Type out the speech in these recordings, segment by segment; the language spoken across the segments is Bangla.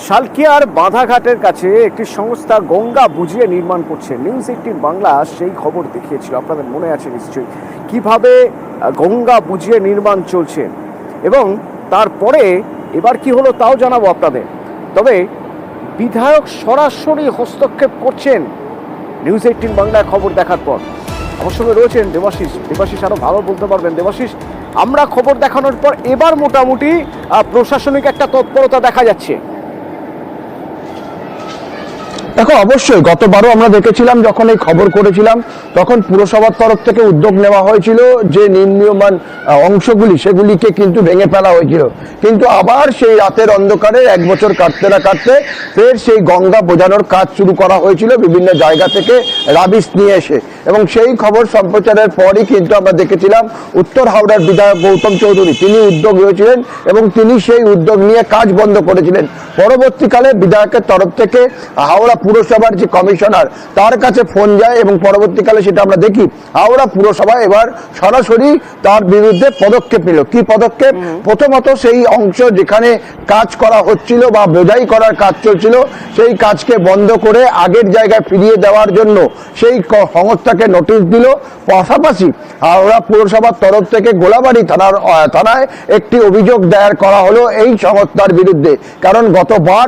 শালকিয়ার বাঁধাঘাটের কাছে একটি সংস্থা গঙ্গা বুঝিয়ে নির্মাণ করছে। নিউজ 18 বাংলা সেই খবর দেখিয়েছিল, আপনাদের মনে আছে নিশ্চয়ই, কিভাবে গঙ্গা বুঝিয়ে নির্মাণ চলছে এবং তারপরে এবার কি হলো তাও জানাবো আপনাদের। তবে বিধায়ক সরাসরি হস্তক্ষেপ করছেন নিউজ 18 বাংলায় খবর দেখার পর। আমার সঙ্গে রয়েছেন দেবাশিস আরো ভালো বলতে পারবেন। দেবাশিস, আমরা খবর দেখানোর পর এবার মোটামুটি প্রশাসনিক একটা তৎপরতা দেখা যাচ্ছে। দেখো, অবশ্যই গতবারও আমরা দেখেছিলাম যখন এই খবর করেছিলাম তখন পুরসভার তরফ থেকে উদ্যোগ নেওয়া হয়েছিল যে নির্মীয়মান অংশগুলি সেগুলিকে কিন্তু ভেঙে ফেলা হয়েছিল, কিন্তু আবার সেই রাতের অন্ধকারে এক বছর কাটতে না কাটতে ফের সেই গঙ্গা বোঝানোর কাজ শুরু করা হয়েছিল বিভিন্ন জায়গা থেকে রাবিশ নিয়ে এসে। এবং সেই খবর সম্প্রচারের পরই কিন্তু আমরা দেখেছিলাম উত্তর হাওড়ার বিধায়ক গৌতম চৌধুরী তিনি উদ্যোগ হয়েছিলেন এবং তিনি সেই উদ্যোগ নিয়ে কাজ বন্ধ করেছিলেন। পরবর্তীকালে বিধায়কের তরফ থেকে হাওড়া পুরসভার যে কমিশনার তার কাছে ফোন যায় এবং পরবর্তীকালে সেটা আমরা দেখি হাওড়া পুরসভা এবার সরাসরি তার বিরুদ্ধে পদক্ষেপ নিল। কি পদক্ষেপ? প্রথমত সেই অংশ যেখানে কাজ করা হচ্ছিল বা বোঝাই করার কাজ চলছিল সেই কাজকে বন্ধ করে আগের জায়গায় ফিরিয়ে দেওয়ার জন্য সেই সংস্থাকে নোটিশ দিল। পাশাপাশি হাওড়া পুরসভার তরফ থেকে গোলাবাড়ি থানায় একটি অভিযোগ দায়ের করা হলো এই সংস্থার বিরুদ্ধে, কারণ গতবার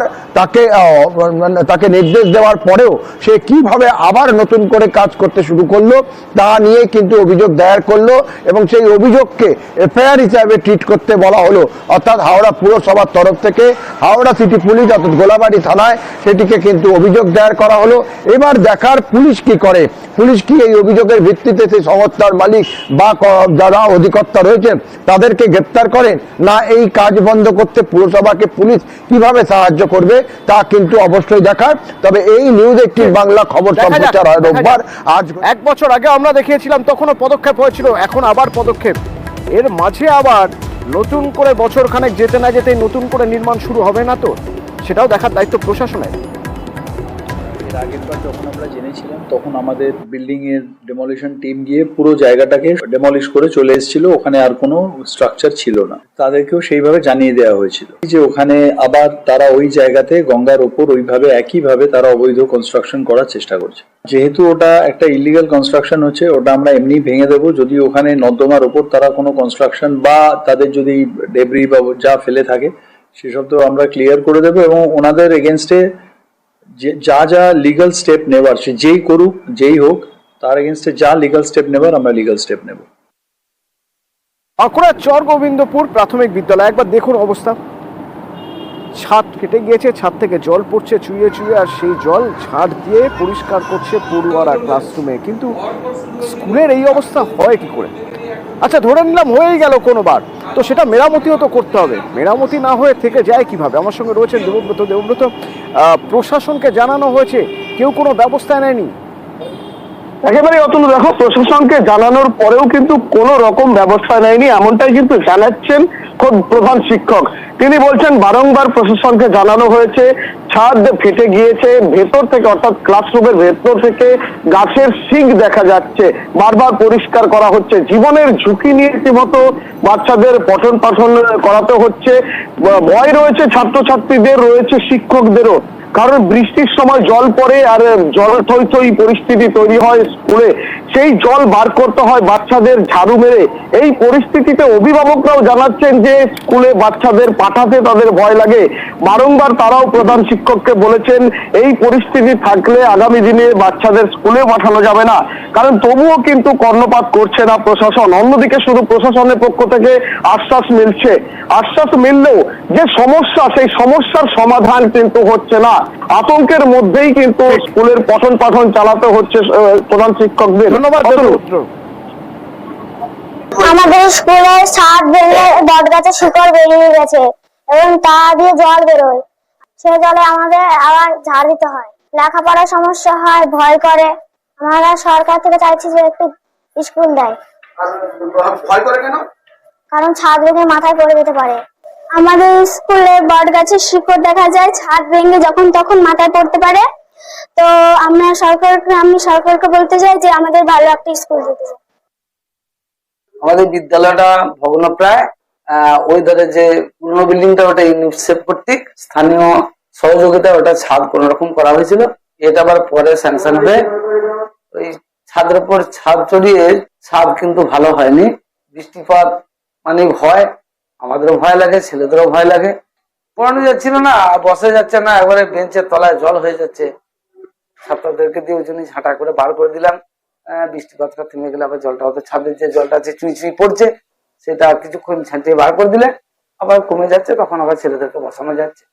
তাকে নির্দেশ দেওয়ার পরেও সে কিভাবে আবার নতুন করে কাজ করতে শুরু করলো তা নিয়ে কিন্তু অভিযোগ দায়ের করলো এবং সেই অভিযোগকে এফআইআর হিসাবে ট্রিট করতে বলা হলো। অর্থাৎ হাওড়া পুরসভার তরফ থেকে হাওড়া সিটি পুলিশ অর্থাৎ গোলাবাড়ি থানায় সেটিকে কিন্তু অভিযোগ দায়ের করা হলো। এবার দেখার পুলিশ কি করে, পুলিশ কি এই অভিযোগের ভিত্তিতে সেই সংস্থার মালিক বা যারা অধিকর্তা রয়েছেন তাদেরকে গ্রেপ্তার করেন, না এই কাজ বন্ধ করতে পুরসভাকে পুলিশ কিভাবে সাহায্য করবে তা কিন্তু অবশ্যই দেখার। তবে এই নিউজ 18 বাংলা খবর সম্প্রচার হয় রোববার। আজ এক বছর আগে আমরা দেখিয়েছিলাম, তখনও পদক্ষেপ হয়েছিল, এখন আবার পদক্ষেপ। এর মাঝে আবার নতুন করে বছর খানেক যেতে না যেতেই নতুন করে নির্মাণ শুরু হবে না তো, সেটাও দেখার দায়িত্ব প্রশাসনের। এর আগের বার যখন আমরা জেনেছিলাম তখন আমাদের বিল্ডিং এর ডেমোলিশন টিম গিয়ে পুরো জায়গাটাকে ডেমলিশ করে চলে এসেছিল, ওখানে আর কোনো স্ট্রাকচার ছিল না। তাদেরকেও সেইভাবে জানিয়ে দেওয়া হয়েছিল যে ওখানে আবার তারা ওই জায়গাতে গঙ্গার ওপর ওইভাবে একইভাবে তারা অবৈধ কনস্ট্রাকশন করার চেষ্টা করছে। যেহেতু ওটা একটা ইলিগাল কনস্ট্রাকশন হচ্ছে, ওটা আমরা এমনি ভেঙে দেবো। যদি ওখানে নর্দমার ওপর তারা কোনো কনস্ট্রাকশন বা তাদের যদি ডেব্রি বা যা ফেলে থাকে সেসব তো আমরা ক্লিয়ার করে দেবো এবং ওনাদের এগেনস্টে যা যা লিগাল স্টেপ নেবার, সে যেই করুক যেই হোক তার এগেনস্টে যা লিগাল স্টেপ নেবার আমরা লিগাল স্টেপ নেব। বাঁকুড়ার চর গোবিন্দপুর প্রাথমিক বিদ্যালয়, একবার দেখুন অবস্থা। ছাদ কেটে গিয়েছে, ছাদ থেকে জল পড়ছে চুইয়ে চুইয়ে, আর সেই জল ঝাড় দিয়ে পরিষ্কার করছে পড়ুয়ারা ক্লাসরুমে। কিন্তু স্কুলের এই অবস্থা হয় কি করে? আচ্ছা, ধরে নিলাম হয়েই গেল কোনোবার, তো সেটা মেরামতিও তো করতে হবে। মেরামতি না হয়ে থেকে যায় কিভাবে? আমার সঙ্গে রয়েছেন দেবব্রত। প্রশাসনকে জানানো হয়েছে, কেউ কোনো ব্যবস্থা নেয়নি। একেবারে অতুল, দেখো প্রশাসনকে জানানোর পরেও কিন্তু কোনো রকম ব্যবস্থা নেয়নি, এমনটাই কিন্তু জানাচ্ছেন খোদ প্রধান শিক্ষক। তিনি বলছেন বারংবার প্রশাসনকে জানানো হয়েছে, ছাদ ফেটে গিয়েছে, ভেতর থেকে অর্থাৎ ক্লাসরুমের ভেতর থেকে গাছের শিং দেখা যাচ্ছে, বারবার পরিষ্কার করা হচ্ছে। জীবনের ঝুঁকি নিয়ে রীতিমতো বাচ্চাদের পঠন পাঠন করাতে হচ্ছে। ভয় রয়েছে ছাত্রছাত্রীদের, রয়েছে শিক্ষকদেরও, কারণ বৃষ্টির সময় জল পড়ে আর জল থই থই পরিস্থিতি তৈরি হয় স্কুলে, সেই জল বার করতে হয় বাচ্চাদের ঝাড়ু মেরে। এই পরিস্থিতিতে অভিভাবকরাও জানাচ্ছেন যে স্কুলে বাচ্চাদের পাঠাতে তাদের ভয় লাগে। বারংবার তারাও প্রধান শিক্ষককে বলেছেন এই পরিস্থিতি থাকলে আগামী দিনে বাচ্চাদের স্কুলে পাঠানো যাবে না, কারণ তবুও কিন্তু কর্ণপাত করছে না প্রশাসন। অন্যদিকে শুধু প্রশাসনের পক্ষ থেকে আশ্বাস মিললেও যে সমস্যা, সেই সমস্যার সমাধান কিন্তু হচ্ছে না। আতঙ্কের মধ্যেই কিন্তু স্কুলের পঠন পাঠন চালাতে হচ্ছে প্রধান শিক্ষকদের। ধন্যবাদ। আমাদের স্কুলে ছাদ ভেঙে বট গাছের শিকড় বেরিয়ে গেছে এবং তা দিয়ে জল বেরোয়, সে জলে আমাদের আবার ঝাড় দিতে হয়। লেখাপড়ার সমস্যা হয়, ভয় করে। আমরা সরকার থেকে চাইছি যে একটু স্কুল দেয়। ভয় করে কেন? কারণ ছাদ ভেঙে মাথায় পড়ে যেতে পারে। আমাদের স্কুলে বট গাছের শিকড় দেখা যায়, ছাদ ভেঙে যখন তখন মাথায় পড়তে পারে। তো আমি সরকারকে বলতে চাই যে আমাদের ভালো একটা স্কুল দিতে চাই। আমাদের বিদ্যালয়টা ভগ্নপ্রায়, ওই ধারে যে পুরনো বিল্ডিংটা ওটা ইউনিসেফ কর্তৃক স্থানীয় সহযোগিতা ওটা ছাদ কোন রকম করা হয়েছিল। এটা আবার পরে স্যাংশন হয়ে ওই ছাদের উপর ছাদ চড়িয়ে ছাদ কিন্তু ভালো হয়নি। বৃষ্টিপাত মানে ভয়, আমাদেরও ভয় লাগে, ছেলেদেরও ভয় লাগে। পড়ানো যাচ্ছিল না, বসে যাচ্ছে না, একবারে বেঞ্চের তলায় জল হয়ে যাচ্ছে। ছাত্রদেরকে দিয়ে ওই জন্য ঝাঁটা করে বার করে দিলাম। বৃষ্টিপাতটা থেমে গেলে আবার জলটা হয়তো ছাদের যে জলটা আছে চুই চুই পড়ছে, সেটা কিছুক্ষণ ছাঁচিয়ে বার করে দিলে আবার কমে যাচ্ছে, তখন আবার ছেলেদেরকে বসানো যাচ্ছে।